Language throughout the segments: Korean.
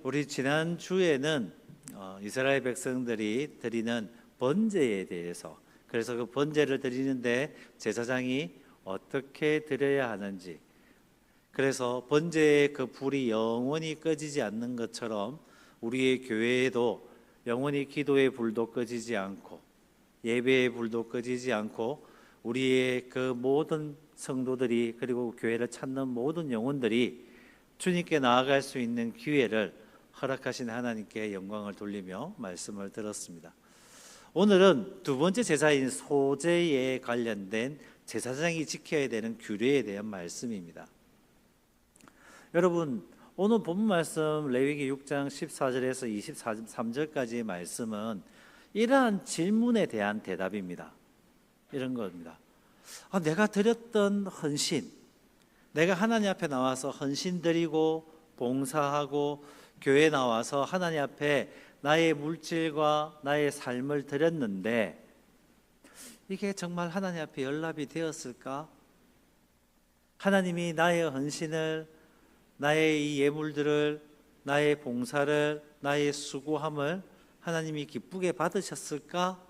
우리 지난 주에는 이스라엘 백성들이 드리는 번제에 대해서, 그래서 그 번제를 드리는데 제사장이 어떻게 드려야 하는지, 그래서 번제의 그 불이 영원히 꺼지지 않는 것처럼 우리의 교회에도 영원히 기도의 불도 꺼지지 않고 예배의 불도 꺼지지 않고 우리의 그 모든 성도들이, 그리고 교회를 찾는 모든 영혼들이 주님께 나아갈 수 있는 기회를 허락하신 하나님께 영광을 돌리며 말씀을 들었습니다. 오늘은 두 번째 제사인 소제에 관련된 제사장이 지켜야 되는 규례에 대한 말씀입니다. 여러분, 오늘 본문 말씀 레위기 6장 14절에서 23절까지의 말씀은 이러한 질문에 대한 대답입니다. 이런 겁니다. 내가 드렸던 헌신, 내가 하나님 앞에 나와서 헌신 드리고 봉사하고 교회에 나와서 하나님 앞에 나의 물질과 나의 삶을 드렸는데 이게 정말 하나님 앞에 연락이 되었을까? 하나님이 나의 헌신을, 나의 이 예물들을, 나의 봉사를, 나의 수고함을 하나님이 기쁘게 받으셨을까?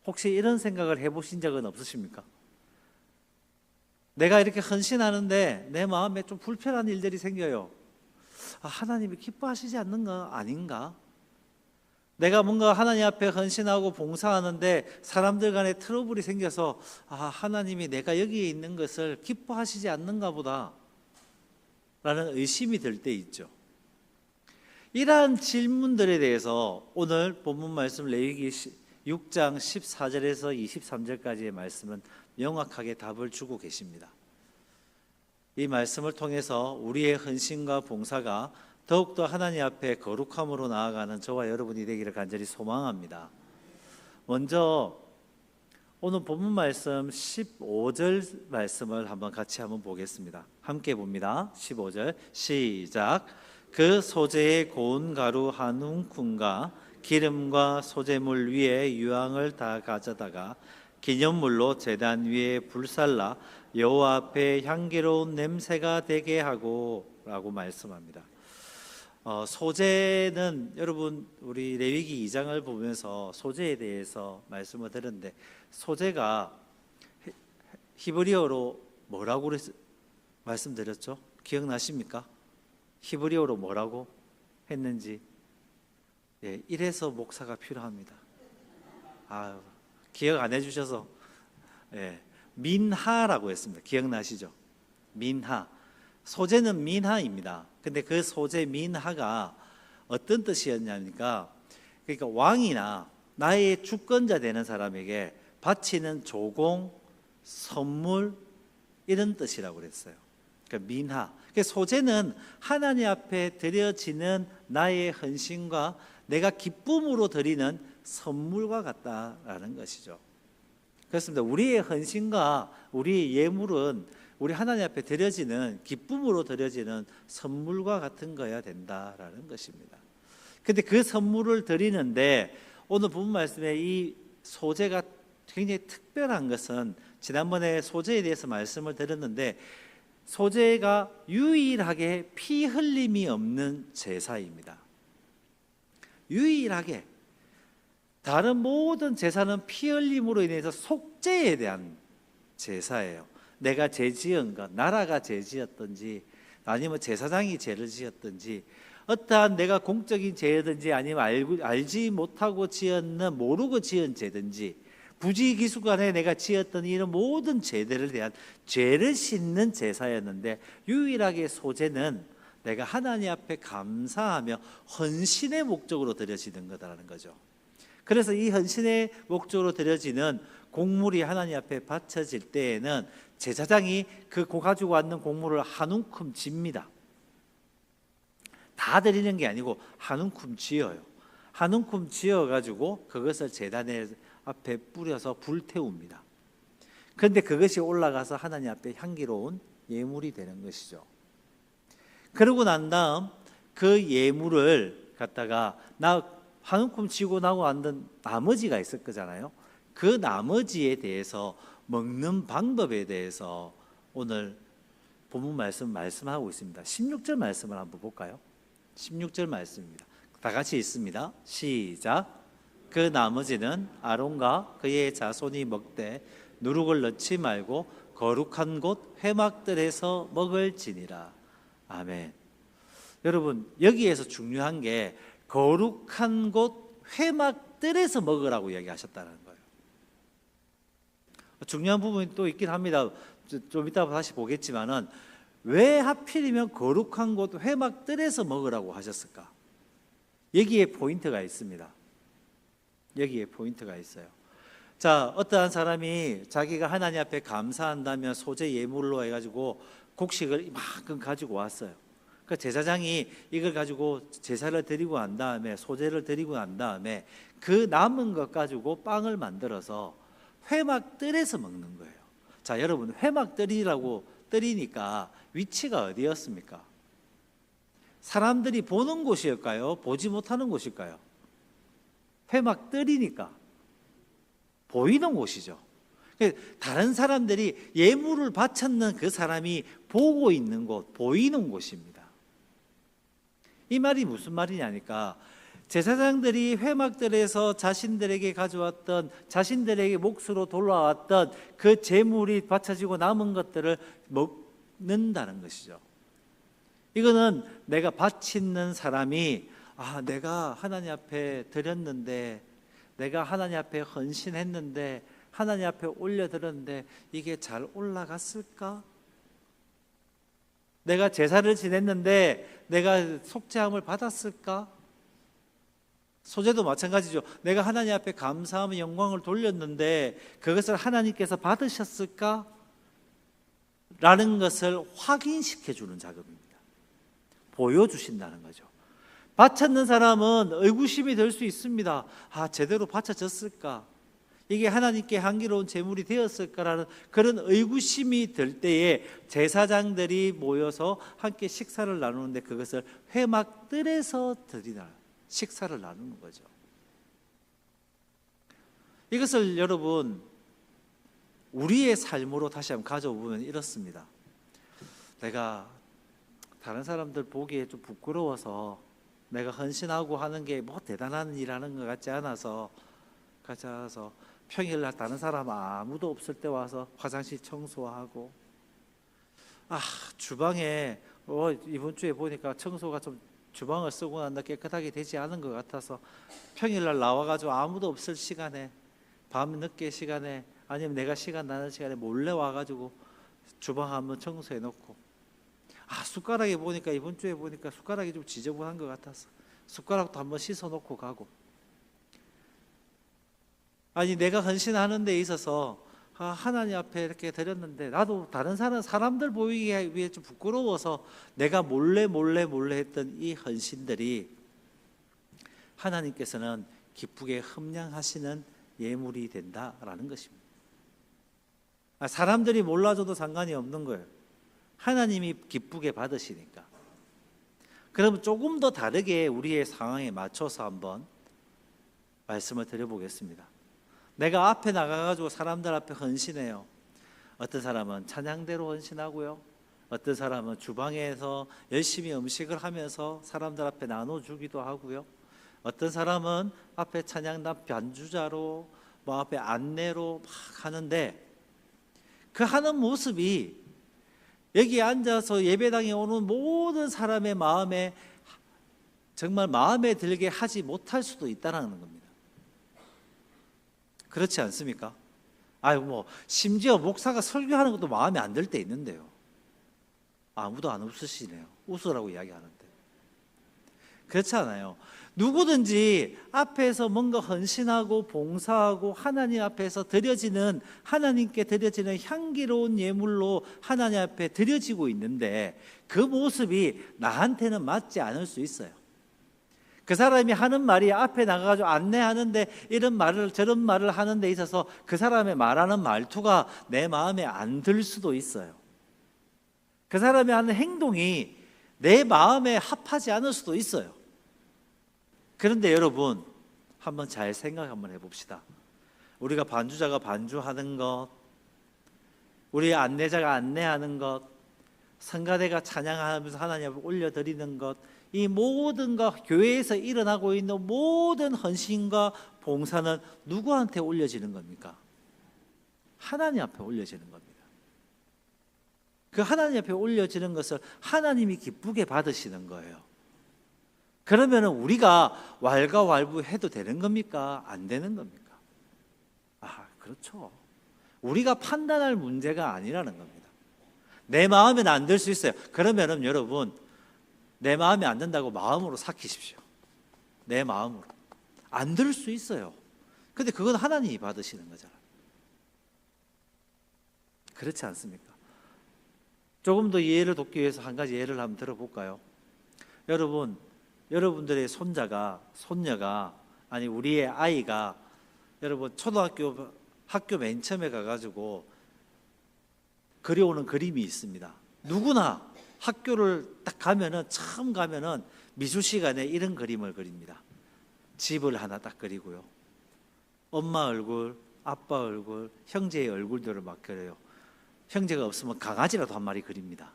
혹시 이런 생각을 해보신 적은 없으십니까? 내가 이렇게 헌신하는데 내 마음에 좀 불편한 일들이 생겨요. 하나님이 기뻐하시지 않는 거 아닌가? 내가 뭔가 하나님 앞에 헌신하고 봉사하는데 사람들 간에 트러블이 생겨서 하나님이 내가 여기에 있는 것을 기뻐하시지 않는가 보다 라는 의심이 들 때 있죠. 이러한 질문들에 대해서 오늘 본문 말씀 레위기 6장 14절에서 23절까지의 말씀은 명확하게 답을 주고 계십니다. 이 말씀을 통해서 우리의 헌신과 봉사가 더욱더 하나님 앞에 거룩함으로 나아가는 저와 여러분이 되기를 간절히 소망합니다. 먼저 오늘 본문 말씀 15절 말씀을 같이 한번 보겠습니다. 함께 봅니다. 15절 시작. 그 소재의 고운 가루 한 움큼과 기름과 소재물 위에 유황을 다 가져다가 기념물로 제단 위에 불살라 여호와 앞에 향기로운 냄새가 되게 하고 라고 말씀합니다. 소재는 여러분 우리 레위기 2장을 보면서 소재에 대해서 말씀을 드렸는데 소재가 히브리어로 뭐라고 말씀드렸죠? 기억나십니까? 히브리어로 뭐라고 했는지. 이래서 목사가 필요합니다. 기억 안 해주셔서. 민하라고 했습니다. 기억나시죠? 민하. 소재는 민하입니다. 근데 그 소재 민하가 어떤 뜻이었냐니까, 그러니까 왕이나 나의 주권자 되는 사람에게 바치는 조공, 선물 이런 뜻이라고 그랬어요. 그러니까 민하. 그러니까 소재는 하나님 앞에 드려지는 나의 헌신과 내가 기쁨으로 드리는 선물과 같다라는 것이죠. 그렇습니다. 우리의 헌신과 우리의 예물은 우리 하나님 앞에 드려지는, 기쁨으로 드려지는 선물과 같은 거야 된다라는 것입니다. 근데 그 선물을 드리는데 오늘 본문 말씀에 이 소재가 굉장히 특별한 것은, 지난번에 소재에 대해서 말씀을 드렸는데 소재가 유일하게 피 흘림이 없는 제사입니다. 유일하게. 다른 모든 제사는 피 흘림으로 인해서 속죄에 대한 제사예요. 내가 죄 지은 것, 나라가 죄 지었든지 아니면 제사장이 죄를 지었든지 어떠한 내가 공적인 죄든지 아니면 알지 못하고 지었는, 모르고 지은 죄든지 부지기수간에 내가 지었던 이런 모든 죄들에 대한 죄를 씻는 제사였는데 유일하게 소재는 내가 하나님 앞에 감사하며 헌신의 목적으로 드려지는 거다라는 거죠. 그래서 이 헌신의 목적으로 드려지는 곡물이 하나님 앞에 바쳐질 때에는 제사장이 그 가지고 왔는 곡물을 한 움큼 집니다. 다 드리는 게 아니고 한 움큼 지어요. 한 움큼 지어가지고 그것을 제단에 앞에 뿌려서 불태웁니다. 그런데 그것이 올라가서 하나님 앞에 향기로운 예물이 되는 것이죠. 그러고 난 다음 그 예물을 갖다가 한 움큼 지고 나고 앉은 나머지가 있을 거잖아요. 그 나머지에 대해서 먹는 방법에 대해서 오늘 본문 말씀하고 있습니다. 16절 말씀을 한번 볼까요? 16절 말씀입니다. 다 같이 읽습니다. 시작. 그 나머지는 아론과 그의 자손이 먹되 누룩을 넣지 말고 거룩한 곳 회막들에서 먹을지니라. 아멘. 여러분, 여기에서 중요한 게 거룩한 곳 회막들에서 먹으라고 얘기하셨다는 거예요. 중요한 부분이 또 있긴 합니다. 좀 이따 다시 보겠지만은 왜 하필이면 거룩한 곳 회막들에서 먹으라고 하셨을까? 여기에 포인트가 있습니다. 여기에 포인트가 있어요. 자, 어떠한 사람이 자기가 하나님 앞에 감사한다면 소재 예물로 해가지고 곡식을 이만큼 가지고 왔어요. 그 제사장이 이걸 가지고 제사를 드리고 난 다음에 소재를 드리고 난 다음에 그 남은 것 가지고 빵을 만들어서 회막들에서 먹는 거예요. 자, 여러분, 회막들이라고 뜨리니까 위치가 어디였습니까? 사람들이 보는 곳일까요? 보지 못하는 곳일까요? 회막들이니까 보이는 곳이죠. 다른 사람들이 예물을 바쳤는 그 사람이 보고 있는 곳, 보이는 곳입니다. 이 말이 무슨 말이냐니까 제사장들이 회막들에서 자신들에게 가져왔던, 자신들에게 몫으로 돌아왔던 그 제물이 바쳐지고 남은 것들을 먹는다는 것이죠. 이거는 내가 바치는 사람이 내가 하나님 앞에 드렸는데, 내가 하나님 앞에 헌신했는데, 하나님 앞에 올려드렸는데 이게 잘 올라갔을까? 내가 제사를 지냈는데 내가 속죄함을 받았을까? 소재도 마찬가지죠. 내가 하나님 앞에 감사하며 영광을 돌렸는데 그것을 하나님께서 받으셨을까? 라는 것을 확인시켜 주는 작업입니다. 보여주신다는 거죠. 바쳤는 사람은 의구심이 들 수 있습니다. 제대로 바쳐졌을까? 이게 하나님께 향기로운 제물이 되었을까라는 그런 의구심이 들 때에 제사장들이 모여서 함께 식사를 나누는데 그것을 회막들에서 드리나 식사를 나누는 거죠. 이것을 여러분 우리의 삶으로 다시 한번 가져보면 이렇습니다. 내가 다른 사람들 보기에 좀 부끄러워서 내가 헌신하고 하는 게 뭐 대단한 일 하는 것 같지 않아서 평일날 다른 사람 아무도 없을 때 와서 화장실 청소하고 주방에 이번 주에 보니까 청소가 좀 주방을 쓰고 난다 깨끗하게 되지 않은 것 같아서 평일날 나와가지고 아무도 없을 시간에 밤 늦게 시간에 아니면 내가 시간 나는 시간에 몰래 와가지고 주방 한번 청소해 놓고 숟가락에 보니까 이번 주에 보니까 숟가락이 좀 지저분한 것 같아서 숟가락도 한번 씻어 놓고 가고 아니 내가 헌신하는 데 있어서 하나님 앞에 이렇게 드렸는데 나도 다른 사람들 보이기 위해 좀 부끄러워서 내가 몰래 했던 이 헌신들이 하나님께서는 기쁘게 흠량하시는 예물이 된다라는 것입니다. 사람들이 몰라줘도 상관이 없는 거예요. 하나님이 기쁘게 받으시니까. 그럼 조금 더 다르게 우리의 상황에 맞춰서 한번 말씀을 드려보겠습니다. 내가 앞에 나가가지고 사람들 앞에 헌신해요. 어떤 사람은 찬양대로 헌신하고요. 어떤 사람은 주방에서 열심히 음식을 하면서 사람들 앞에 나눠주기도 하고요. 어떤 사람은 앞에 찬양단 반주자로 앞에 안내로 막 하는데 그 하는 모습이 여기 앉아서 예배당에 오는 모든 사람의 마음에 정말 마음에 들게 하지 못할 수도 있다는 겁니다. 그렇지 않습니까? 심지어 목사가 설교하는 것도 마음에 안 들 때 있는데요. 아무도 안 웃으시네요. 웃으라고 이야기하는데. 그렇지 않아요. 누구든지 앞에서 뭔가 헌신하고 봉사하고 하나님 앞에서 하나님께 드려지는 향기로운 예물로 하나님 앞에 드려지고 있는데 그 모습이 나한테는 맞지 않을 수 있어요. 그 사람이 하는 말이 앞에 나가가지고 안내하는데 이런 말을 저런 말을 하는 데 있어서 그 사람의 말하는 말투가 내 마음에 안 들 수도 있어요. 그 사람이 하는 행동이 내 마음에 합하지 않을 수도 있어요. 그런데 여러분 한번 잘 생각 한번 해봅시다. 우리가 반주자가 반주하는 것, 우리 안내자가 안내하는 것, 성가대가 찬양하면서 하나님 앞에 올려드리는 것, 이 모든 것, 교회에서 일어나고 있는 모든 헌신과 봉사는 누구한테 올려지는 겁니까? 하나님 앞에 올려지는 겁니다. 그 하나님 앞에 올려지는 것을 하나님이 기쁘게 받으시는 거예요. 그러면 우리가 왈가왈부해도 되는 겁니까? 안 되는 겁니까? 그렇죠. 우리가 판단할 문제가 아니라는 겁니다. 내 마음에는 안 들 수 있어요. 그러면은 여러분, 내 마음에 안 든다고 마음으로 삭히십시오. 내 마음으로. 안 들 수 있어요. 근데 그건 하나님이 받으시는 거잖아요. 그렇지 않습니까? 조금 더 이해를 돕기 위해서 한 가지 예를 한번 들어볼까요? 여러분, 여러분들의 손녀가, 아니 우리의 아이가 여러분 학교 맨 처음에 가가지고 그려오는 그림이 있습니다. 누구나 학교를 딱 가면은, 처음 가면은 미술 시간에 이런 그림을 그립니다. 집을 하나 딱 그리고요. 엄마 얼굴, 아빠 얼굴, 형제의 얼굴들을 막 그려요. 형제가 없으면 강아지라도 한 마리 그립니다.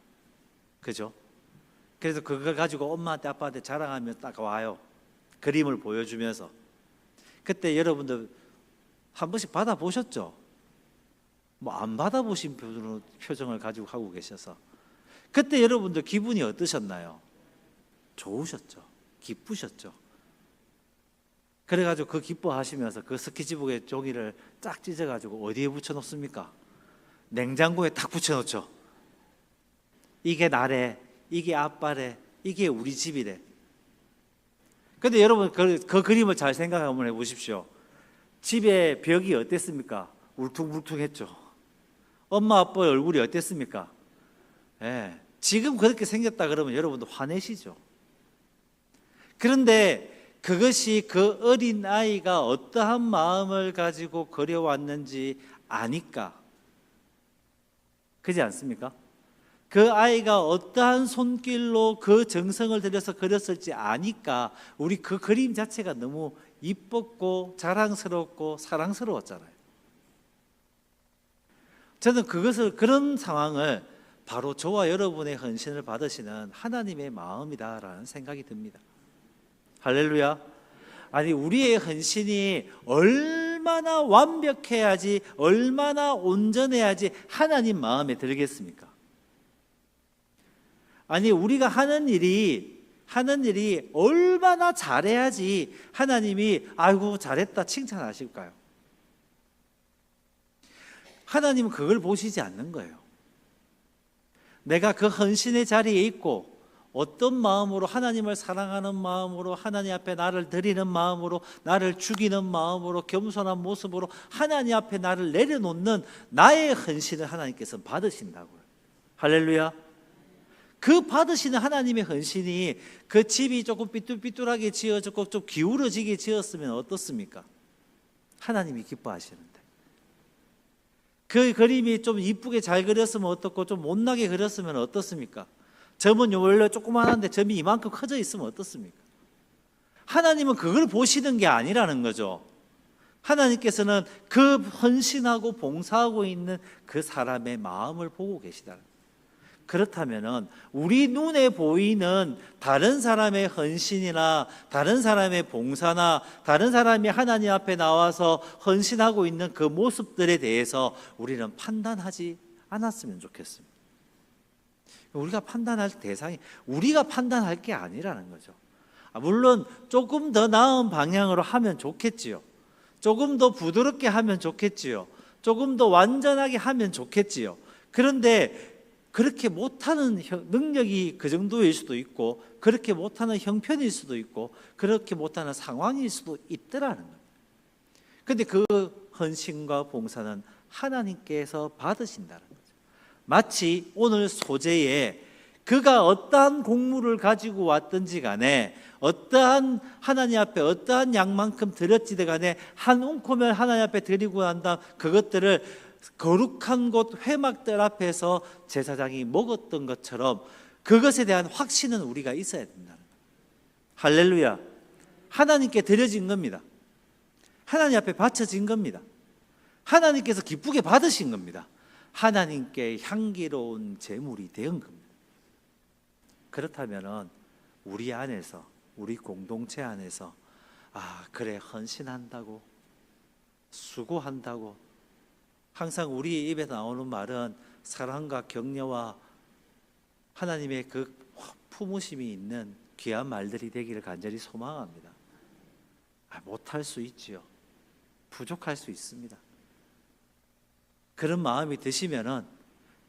그죠? 그래서 그걸 가지고 엄마한테 아빠한테 자랑하면 딱 와요. 그림을 보여주면서. 그때 여러분들 한 번씩 받아보셨죠? 뭐 안 받아보신 표정을 가지고 하고 계셔서. 그때 여러분들 기분이 어떠셨나요? 좋으셨죠? 기쁘셨죠? 그래가지고 그 기뻐하시면서 그 스케치북에 종이를 쫙 찢어가지고 어디에 붙여놓습니까? 냉장고에 딱 붙여놓죠. 이게 나래, 이게 아빠래, 이게 우리 집이래. 근데 여러분 그 그림을 잘 생각 한번 해보십시오. 집에 벽이 어땠습니까? 울퉁불퉁했죠. 엄마 아빠의 얼굴이 어땠습니까? 예, 지금 그렇게 생겼다 그러면 여러분도 화내시죠. 그런데 그것이 그 어린 아이가 어떠한 마음을 가지고 그려왔는지 아니까. 그렇지 않습니까? 그 아이가 어떠한 손길로 그 정성을 들여서 그렸을지 아니까 우리 그 그림 자체가 너무 이뻤고 자랑스럽고 사랑스러웠잖아요. 저는 그런 상황을 바로 저와 여러분의 헌신을 받으시는 하나님의 마음이다라는 생각이 듭니다. 할렐루야. 아니 우리의 헌신이 얼마나 완벽해야지, 얼마나 온전해야지 하나님 마음에 들겠습니까? 아니 우리가 하는 일이 얼마나 잘해야지 하나님이 아이고 잘했다 칭찬하실까요? 하나님은 그걸 보시지 않는 거예요. 내가 그 헌신의 자리에 있고 어떤 마음으로, 하나님을 사랑하는 마음으로, 하나님 앞에 나를 드리는 마음으로, 나를 죽이는 마음으로, 겸손한 모습으로 하나님 앞에 나를 내려놓는 나의 헌신을 하나님께서 받으신다고요. 할렐루야. 그 받으시는 하나님의 헌신이 그 집이 조금 삐뚤삐뚤하게 지어졌고 좀 기울어지게 지었으면 어떻습니까? 하나님이 기뻐하시는데. 그 그림이 좀 이쁘게 잘 그렸으면 어떻고 좀 못나게 그렸으면 어떻습니까? 점은 원래 조그만한데 점이 이만큼 커져 있으면 어떻습니까? 하나님은 그걸 보시는 게 아니라는 거죠. 하나님께서는 그 헌신하고 봉사하고 있는 그 사람의 마음을 보고 계시다는 거예요. 그렇다면 우리 눈에 보이는 다른 사람의 헌신이나 다른 사람의 봉사나 다른 사람이 하나님 앞에 나와서 헌신하고 있는 그 모습들에 대해서 우리는 판단하지 않았으면 좋겠습니다. 우리가 판단할 대상이 우리가 판단할 게 아니라는 거죠. 물론 조금 더 나은 방향으로 하면 좋겠지요. 조금 더 부드럽게 하면 좋겠지요. 조금 더 완전하게 하면 좋겠지요. 그런데 그렇게 못하는 능력이 그 정도일 수도 있고, 그렇게 못하는 형편일 수도 있고, 그렇게 못하는 상황일 수도 있더라는 겁니다. 그런데 그 헌신과 봉사는 하나님께서 받으신다는 거죠. 마치 오늘 소재에 그가 어떠한 곡물을 가지고 왔든지 간에, 어떠한 하나님 앞에 어떠한 양만큼 드렸지든 간에 한 움큼을 하나님 앞에 드리고 난 다음 그것들을 거룩한 곳 회막들 앞에서 제사장이 먹었던 것처럼 그것에 대한 확신은 우리가 있어야 된다는 거예요. 할렐루야. 하나님께 드려진 겁니다. 하나님 앞에 바쳐진 겁니다. 하나님께서 기쁘게 받으신 겁니다. 하나님께 향기로운 제물이 된 겁니다. 그렇다면은 우리 안에서, 우리 공동체 안에서 그래, 헌신한다고, 수고한다고, 항상 우리 입에 나오는 말은 사랑과 격려와 하나님의 그 품으심이 있는 귀한 말들이 되기를 간절히 소망합니다. 못할 수 있지요. 부족할 수 있습니다. 그런 마음이 드시면은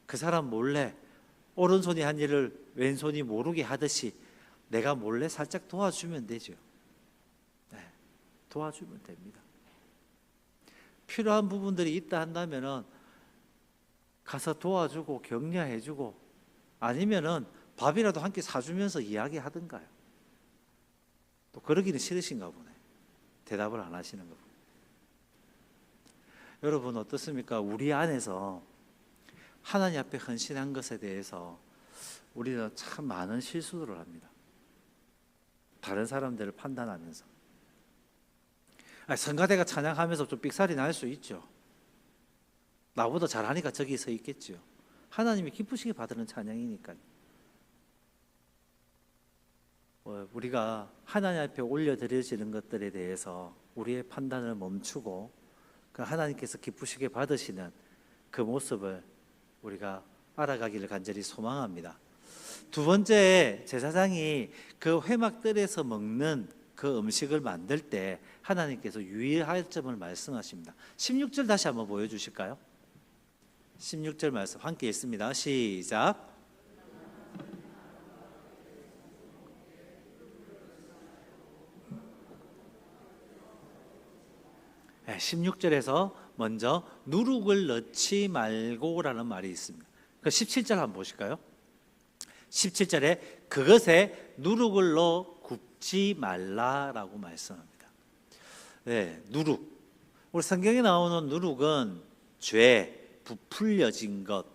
그 사람 몰래 오른손이 한 일을 왼손이 모르게 하듯이 내가 몰래 살짝 도와주면 되죠. 네, 도와주면 됩니다. 필요한 부분들이 있다 한다면은 가서 도와주고 격려해주고, 아니면은 밥이라도 한 끼 사주면서 이야기하든가요. 또 그러기는 싫으신가 보네. 대답을 안 하시는 거. 여러분 어떻습니까? 우리 안에서 하나님 앞에 헌신한 것에 대해서 우리는 참 많은 실수를 합니다. 다른 사람들을 판단하면서. 성가대가 찬양하면서 좀 삑살이 날 수 있죠. 나보다 잘하니까 저기 서 있겠죠. 하나님이 기쁘시게 받는 찬양이니까요. 우리가 하나님 앞에 올려드려지는 것들에 대해서 우리의 판단을 멈추고 그 하나님께서 기쁘시게 받으시는 그 모습을 우리가 알아가기를 간절히 소망합니다. 두 번째, 제사장이 그 회막들에서 먹는 그 음식을 만들 때 하나님께서 유의할 점을 말씀하십니다. 16절 다시 한번 보여주실까요? 16절 말씀 함께 읽습니다. 시작. 16절에서 먼저 누룩을 넣지 말고라는 말이 있습니다. 그 17절 한번 보실까요? 17절에 그것에 누룩을 넣어 굽지 말라라고 말씀합니다. 네, 누룩. 우리 성경에 나오는 누룩은 죄, 부풀려진 것,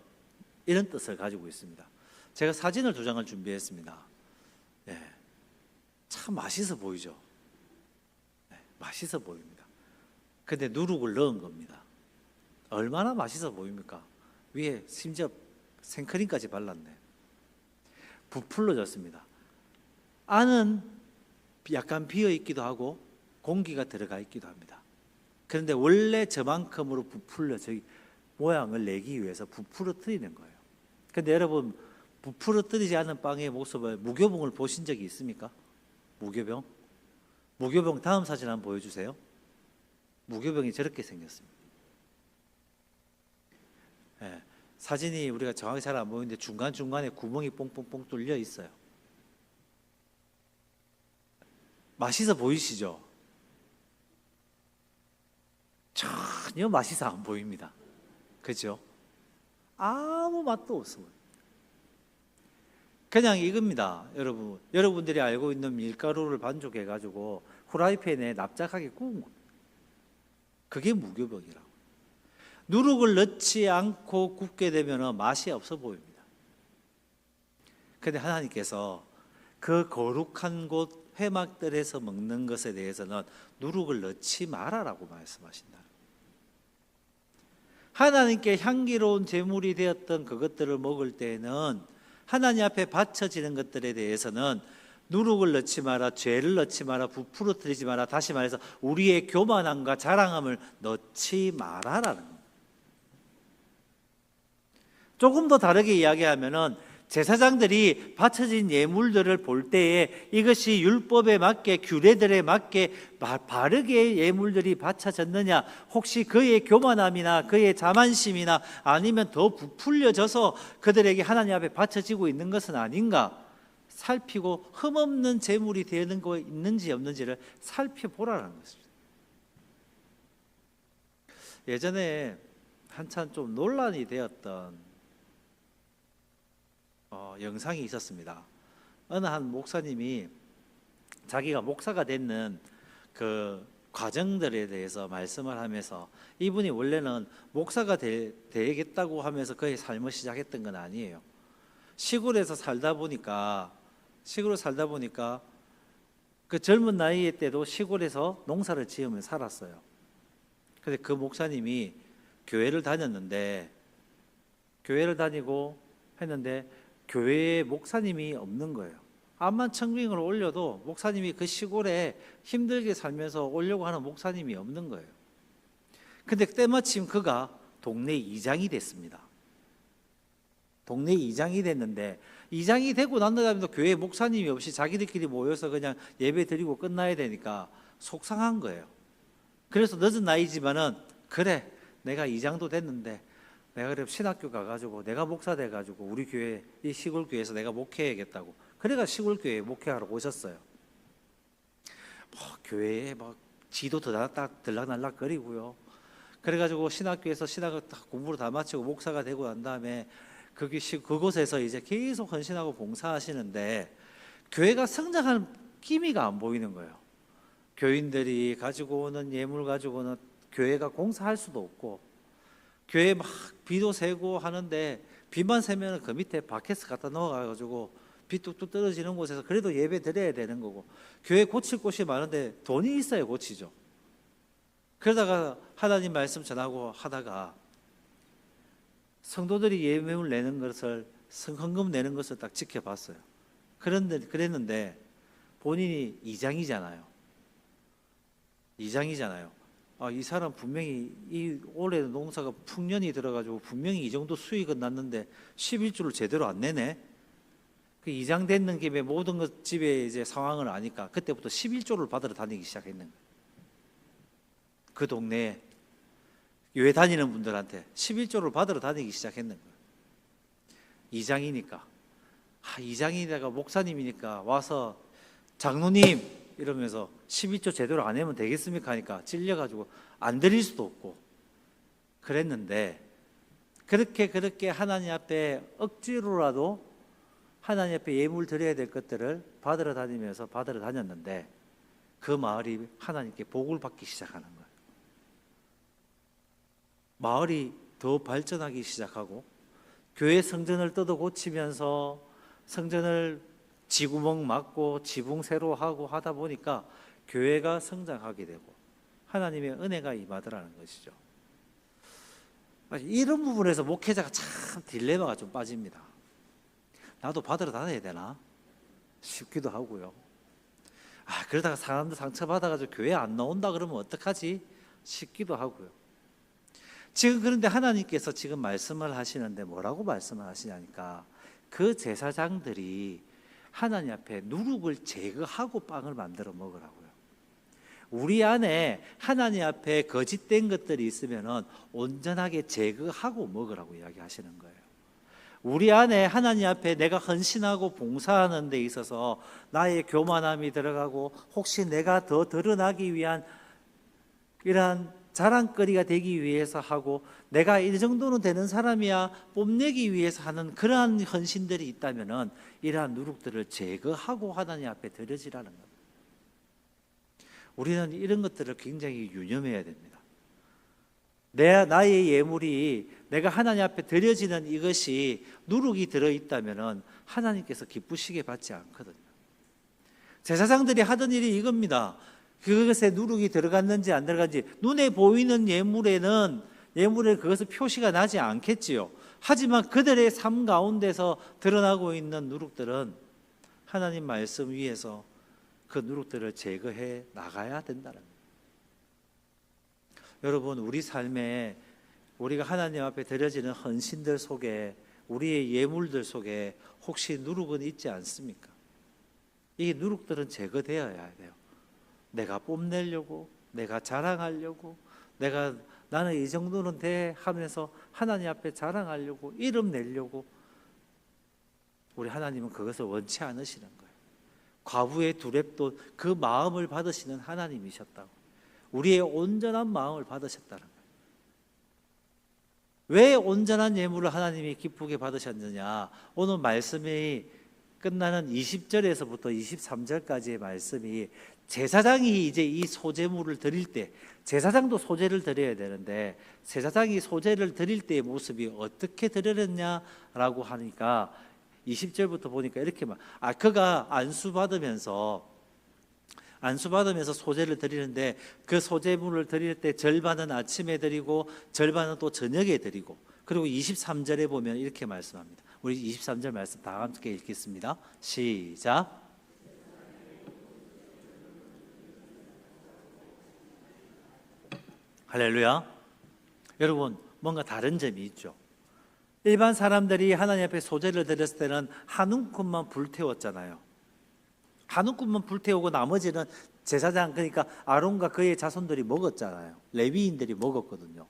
이런 뜻을 가지고 있습니다. 제가 사진을 2장을 준비했습니다. 네, 참 맛있어 보이죠? 네, 맛있어 보입니다. 근데 누룩을 넣은 겁니다. 얼마나 맛있어 보입니까? 위에 심지어 생크림까지 발랐네. 부풀러졌습니다. 안은 약간 비어 있기도 하고 공기가 들어가 있기도 합니다. 그런데 원래 저만큼으로 부풀려져 모양을 내기 위해서 부풀어뜨리는 거예요. 그런데 여러분, 부풀어뜨리지 않은 빵의 모습을, 무교병을 보신 적이 있습니까? 무교병? 무교병 다음 사진 한번 보여주세요. 무교병이 저렇게 생겼습니다. 네, 사진이 우리가 정확히 잘 안 보이는데 중간중간에 구멍이 뽕뽕뽕 뚫려 있어요. 맛있어 보이시죠? 전혀 맛있어 안 보입니다. 그죠? 아무 맛도 없어요. 그냥 이겁니다. 여러분들이 알고 있는 밀가루를 반죽해 가지고 후라이팬에 납작하게 구운 거. 그게 무교병이라고. 누룩을 넣지 않고 굽게 되면 맛이 없어 보입니다. 그런데 하나님께서 그 거룩한 곳 회막들에서 먹는 것에 대해서는 누룩을 넣지 말아라고 말씀하신다. 하나님께 향기로운 제물이 되었던 그것들을 먹을 때에는 하나님 앞에 바쳐지는 것들에 대해서는 누룩을 넣지 마라, 죄를 넣지 마라, 부풀어뜨리지 마라, 다시 말해서 우리의 교만함과 자랑함을 넣지 마라라는 겁니다. 조금 더 다르게 이야기하면은 제사장들이 바쳐진 예물들을 볼 때에 이것이 율법에 맞게, 규례들에 맞게 바르게 예물들이 바쳐졌느냐, 혹시 그의 교만함이나 그의 자만심이나 아니면 더 부풀려져서 그들에게 하나님 앞에 바쳐지고 있는 것은 아닌가 살피고 흠없는 제물이 되는 거 있는지 없는지를 살펴보라는 것입니다. 예전에 한참 좀 논란이 되었던 영상이 있었습니다. 어느 한 목사님이 자기가 목사가 되는 그 과정들에 대해서 말씀을 하면서, 이분이 원래는 목사가 되겠다고 하면서 그의 삶을 시작했던 건 아니에요. 시골에서 살다 보니까 그 젊은 나이 때도 시골에서 농사를 지으며 살았어요. 그런데 그 목사님이 교회를 다니고 했는데 교회에 목사님이 없는 거예요. 암만 청빙을 올려도 목사님이 그 시골에 힘들게 살면서 오려고 하는 목사님이 없는 거예요. 근데 때마침 그가 동네 이장이 됐습니다. 동네 이장이 됐는데, 이장이 되고 난 다음에도 교회 목사님이 없이 자기들끼리 모여서 그냥 예배 드리고 끝나야 되니까 속상한 거예요. 그래서 늦은 나이지만은, 그래 내가 이장도 됐는데 내가 그래 신학교 가가지고 내가 목사 돼가지고 우리 교회, 이 시골 교회에서 내가 목회해야겠다고, 그래가 시골 교회에 목회하러 오셨어요. 교회에 막 지도 들락날락거리고요. 그래가지고 신학교에서 신학을 공부를 다 마치고 목사가 되고 난 다음에 그곳에서 이제 계속 헌신하고 봉사하시는데, 교회가 성장하는 기미가 안 보이는 거예요. 교인들이 가지고 오는 예물 가지고는 교회가 공사할 수도 없고, 교회 막 비도 새고 하는데 비만 새면 그 밑에 바켓스 갖다 넣어가지고 비 뚝뚝 떨어지는 곳에서 그래도 예배 드려야 되는 거고, 교회 고칠 곳이 많은데 돈이 있어야 고치죠. 그러다가 하나님 말씀 전하고 하다가 성도들이 예물을 내는 것을, 헌금 내는 것을 딱 지켜봤어요. 그랬는데 본인이 이장이잖아요. 이 사람 분명히 이 올해 농사가 풍년이 들어가지고 분명히 이 정도 수익은 났는데 11조를 제대로 안 내네. 그 이장 됐는 김에 모든 것 집에 이제 상황을 아니까 그때부터 11조를 받으러 다니기 시작했는 거예요. 그 동네에 교회 다니는 분들한테 11조를 받으러 다니기 시작했는 거예요. 이장이니까. 이장이다가 목사님이니까 와서 장로님 이러면서 11조 제대로 안 내면 되겠습니까 하니까 찔려가지고 안 드릴 수도 없고 그랬는데, 그렇게 하나님 앞에 억지로라도 하나님 앞에 예물 드려야 될 것들을 받으러 다녔는데, 그 마을이 하나님께 복을 받기 시작하는 거예요. 마을이 더 발전하기 시작하고, 교회 성전을 뜯어 고치면서 성전을 지구멍 막고 지붕 새로 하고 하다 보니까 교회가 성장하게 되고 하나님의 은혜가 임하더라는 것이죠. 이런 부분에서 목회자가 참 딜레마가 좀 빠집니다. 나도 받으러 다녀야 되나 싶기도 하고요. 그러다가 사람들 상처받아가지고 교회 안 나온다 그러면 어떡하지 싶기도 하고요. 지금 그런데 하나님께서 지금 말씀을 하시는데 뭐라고 말씀을 하시냐니까, 그 제사장들이 하나님 앞에 누룩을 제거하고 빵을 만들어 먹으라고요. 우리 안에 하나님 앞에 거짓된 것들이 있으면 온전하게 제거하고 먹으라고 이야기하시는 거예요. 우리 안에 하나님 앞에 내가 헌신하고 봉사하는 데 있어서 나의 교만함이 들어가고, 혹시 내가 더 드러나기 위한 이러한 자랑거리가 되기 위해서 하고, 내가 이 정도는 되는 사람이야 뽐내기 위해서 하는 그러한 헌신들이 있다면 이러한 누룩들을 제거하고 하나님 앞에 드려지라는 겁니다. 우리는 이런 것들을 굉장히 유념해야 됩니다. 나의 예물이 내가 하나님 앞에 드려지는 이것이 누룩이 들어있다면 하나님께서 기쁘시게 받지 않거든요. 제사장들이 하던 일이 이겁니다. 그것에 누룩이 들어갔는지 안 들어갔는지 눈에 보이는 예물에 그것은 표시가 나지 않겠지요. 하지만 그들의 삶 가운데서 드러나고 있는 누룩들은 하나님 말씀 위에서 그 누룩들을 제거해 나가야 된다는 거예요. 여러분, 우리 삶에 우리가 하나님 앞에 드려지는 헌신들 속에, 우리의 예물들 속에 혹시 누룩은 있지 않습니까? 이 누룩들은 제거되어야 돼요. 내가 뽐내려고, 내가 자랑하려고, 나는 이 정도는 돼 하면서 하나님 앞에 자랑하려고, 이름 내려고, 우리 하나님은 그것을 원치 않으시는 거예요. 과부의 두렙도 그 마음을 받으시는 하나님이셨다고, 우리의 온전한 마음을 받으셨다는 거예요. 왜 온전한 예물을 하나님이 기쁘게 받으셨느냐? 오늘 말씀이 끝나는 20절에서부터 23절까지의 말씀이, 제사장이 이제 이 소제물을 드릴 때, 제사장도 소제를 드려야 되는데 제사장이 소제를 드릴 때의 모습이 어떻게 드렸냐라고 하니까 20절부터 보니까 이렇게 그가 안수받으면서 소제를 드리는데, 그 소제물을 드릴 때 절반은 아침에 드리고 절반은 또 저녁에 드리고, 그리고 23절에 보면 이렇게 말씀합니다. 우리 23절 말씀 다 함께 읽겠습니다. 시작. 할렐루야. 여러분, 뭔가 다른 점이 있죠. 일반 사람들이 하나님 앞에 소제를 드렸을 때는 한 움큼만 불태웠잖아요. 한 움큼만 불태우고 나머지는 제사장, 그러니까 아론과 그의 자손들이 먹었잖아요. 레위인들이 먹었거든요.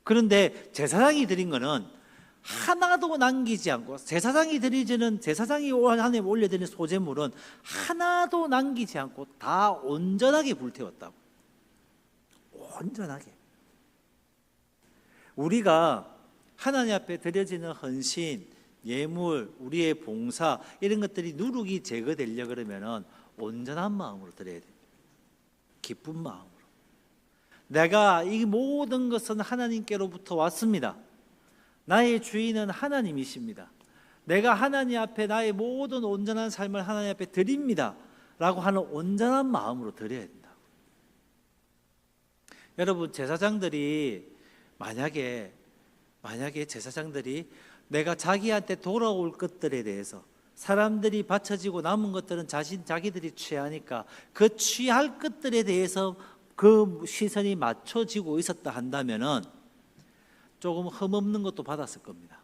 그런데 제사장이 드린 거는 하나도 남기지 않고, 제사장이 하나님 올려드리는 소제물은 하나도 남기지 않고 다 온전하게 불태웠다고. 온전하게. 우리가 하나님 앞에 드려지는 헌신, 예물, 우리의 봉사, 이런 것들이 누룩이 제거되려 그러면은 온전한 마음으로 드려야 됩니다. 기쁜 마음으로. 내가 이 모든 것은 하나님께로부터 왔습니다. 나의 주인은 하나님이십니다. 내가 하나님 앞에 나의 모든 온전한 삶을 하나님 앞에 드립니다 라고 하는 온전한 마음으로 드려야 된다고. 여러분, 제사장들이 만약에 제사장들이 내가 자기한테 돌아올 것들에 대해서, 사람들이 바쳐지고 남은 것들은 자기들이 취하니까 그 취할 것들에 대해서 그 시선이 맞춰지고 있었다 한다면은 조금 흠없는 것도 받았을 겁니다.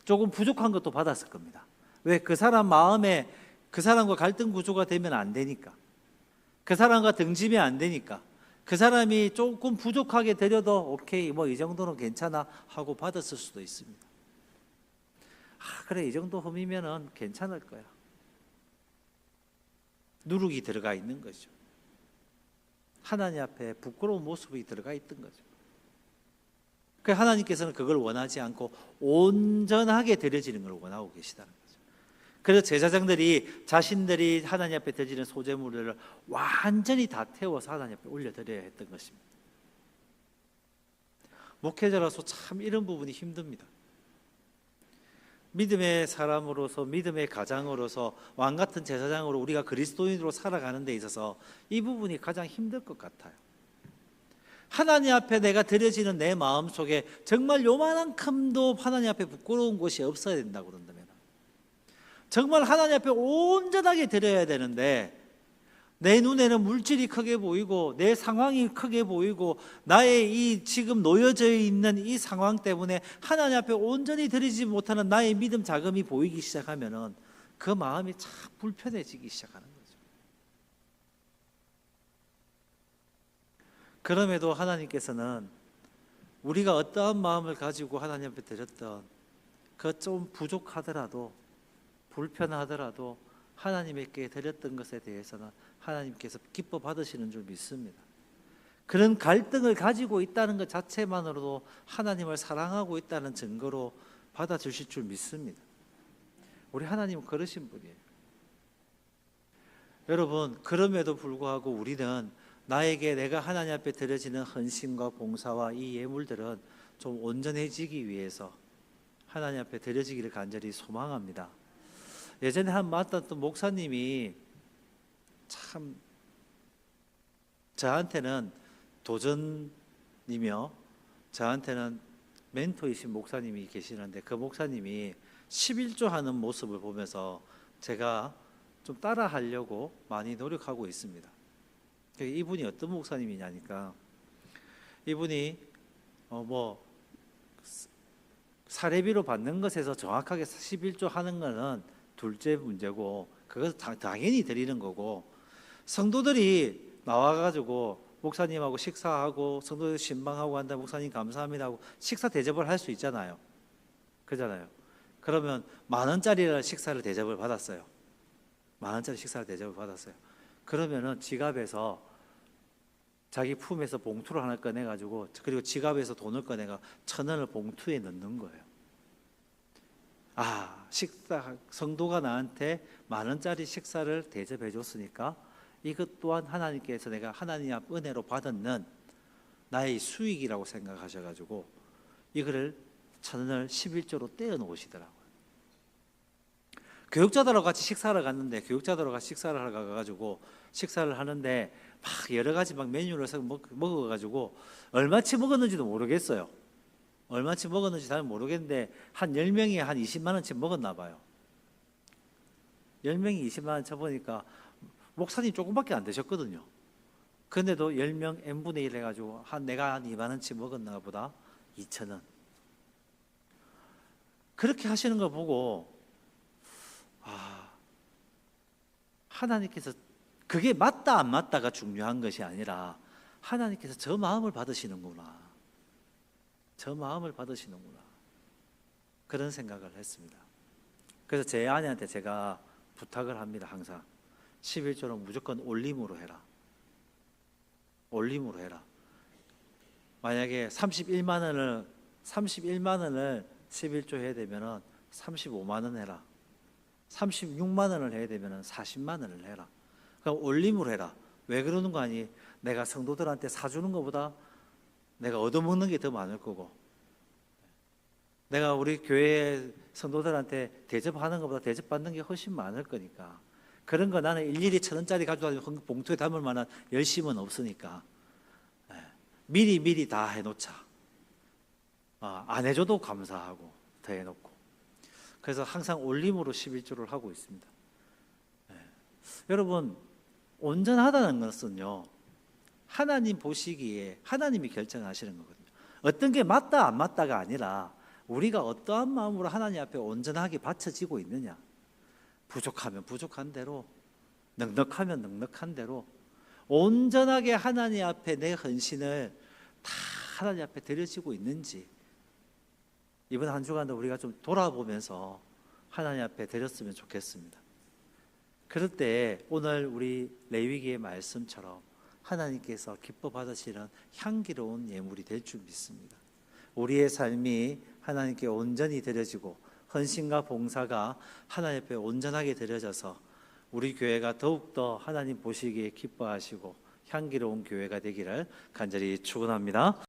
조금 부족한 것도 받았을 겁니다. 왜? 그 사람 마음에 그 사람과 갈등 구조가 되면 안 되니까, 그 사람과 등짐이 안 되니까, 그 사람이 조금 부족하게 드려도 오케이, 뭐 이 정도는 괜찮아 하고 받았을 수도 있습니다. 그래, 이 정도 흠이면은 괜찮을 거야. 누룩이 들어가 있는 거죠. 하나님 앞에 부끄러운 모습이 들어가 있던 거죠. 하나님께서는 그걸 원하지 않고 온전하게 드려지는 걸 원하고 계시다는 거죠. 그래서 제사장들이 자신들이 하나님 앞에 드리는 소제물을 완전히 다 태워서 하나님 앞에 올려드려야 했던 것입니다. 목회자로서 참 이런 부분이 힘듭니다. 믿음의 사람으로서, 믿음의 가장으로서, 왕같은 제사장으로 우리가 그리스도인으로 살아가는 데 있어서 이 부분이 가장 힘들 것 같아요. 하나님 앞에 내가 드려지는 내 마음속에 정말 요만큼도 하나님 앞에 부끄러운 곳이 없어야 된다고 그런다면, 정말 하나님 앞에 온전하게 드려야 되는데 내 눈에는 물질이 크게 보이고 내 상황이 크게 보이고 나의 이 지금 놓여져 있는 이 상황 때문에 하나님 앞에 온전히 드리지 못하는 나의 믿음 자금이 보이기 시작하면은 그 마음이 참 불편해지기 시작하는 거죠. 그럼에도 하나님께서는 우리가 어떠한 마음을 가지고 하나님 앞에 드렸던 그 좀 부족하더라도, 불편하더라도 하나님께 드렸던 것에 대해서는 하나님께서 기뻐 받으시는 줄 믿습니다. 그런 갈등을 가지고 있다는 것 자체만으로도 하나님을 사랑하고 있다는 증거로 받아주실 줄 믿습니다. 우리 하나님은 그러신 분이에요. 여러분, 그럼에도 불구하고 우리는 나에게 내가 하나님 앞에 드려지는 헌신과 봉사와 이 예물들은 좀 온전해지기 위해서 하나님 앞에 드려지기를 간절히 소망합니다. 예전에 한 만났던 목사님이 참 저한테는 도전이며 저한테는 멘토이신 목사님이 계시는데, 그 목사님이 11조 하는 모습을 보면서 제가 좀 따라 하려고 많이 노력하고 있습니다. 이분이 어떤 목사님이냐니까, 이분이 사례비로 받는 것에서 정확하게 11조 하는 것은 둘째 문제고, 그것은 당연히 드리는 거고, 성도들이 나와가지고 목사님하고 식사하고 성도들 신방하고 한다, 목사님 감사합니다 하고 식사 대접을 할 수 있잖아요. 그잖아요. 그러면 10,000원짜리 식사를 대접을 받았어요. 10,000원짜리 식사를 대접을 받았어요. 그러면은 지갑에서, 자기 품에서 봉투를 하나 꺼내가지고, 그리고 지갑에서 돈을 꺼내가 1,000원을 봉투에 넣는 거예요. 성도가 나한테 10,000원짜리 식사를 대접해 줬으니까 이것 또한 하나님께서 내가 하나님 앞 은혜로 받았는 나의 수익이라고 생각하셔가지고 이거를 1,000원을 11조로 떼어 놓으시더라고요. 교육자들하고 같이 식사를 갔는데, 교육자들하고 같이 식사를 하러 가가지고 식사를 하는데 막 여러 가지 막 메뉴를 먹어가지고 얼마치 먹었는지도 모르겠어요. 얼마치 먹었는지 잘 모르겠는데 한 10명이 한 20만 원치 먹었나 봐요. 10명이 20만 원 쳐보니까 목사님 조금밖에 안 되셨거든요. 근데도 10명 n분의 1 해가지고 내가 한 2만 원치 먹었나 보다 2천 원. 그렇게 하시는 걸 보고 하나님께서 그게 맞다 안 맞다가 중요한 것이 아니라 하나님께서 저 마음을 받으시는구나. 저 마음을 받으시는구나. 그런 생각을 했습니다. 그래서 제 아내한테 제가 부탁을 합니다. 항상 11조는 무조건 올림으로 해라. 올림으로 해라. 만약에 31만 원을 11조 해야 되면은 35만 원 해라. 36만 원을 해야 되면은 40만 원을 해라. 그럼 올림으로 해라. 왜 그러는 거 아니? 내가 성도들한테 사주는 것보다 내가 얻어먹는 게 더 많을 거고, 내가 우리 교회 성도들한테 대접하는 것보다 대접받는 게 훨씬 많을 거니까. 그런 거 나는 일일이 1,000원짜리 가져다니고 봉투에 담을 만한 열심은 없으니까 미리 다 해놓자. 안 해줘도 감사하고 더 해놓고. 그래서 항상 올림으로 11조를 하고 있습니다. 여러분, 온전하다는 것은요, 하나님 보시기에 하나님이 결정하시는 거거든요. 어떤 게 맞다 안 맞다가 아니라 우리가 어떠한 마음으로 하나님 앞에 온전하게 바쳐지고 있느냐. 부족하면 부족한 대로, 넉넉하면 넉넉한 대로 온전하게 하나님 앞에 내 헌신을 다 하나님 앞에 드려지고 있는지, 이번 한 주간도 우리가 좀 돌아보면서 하나님 앞에 드렸으면 좋겠습니다. 그럴 때 오늘 우리 레위기의 말씀처럼 하나님께서 기뻐 받으시는 향기로운 예물이 될 줄 믿습니다. 우리의 삶이 하나님께 온전히 드려지고 헌신과 봉사가 하나님 앞에 온전하게 드려져서 우리 교회가 더욱더 하나님 보시기에 기뻐하시고 향기로운 교회가 되기를 간절히 축원합니다.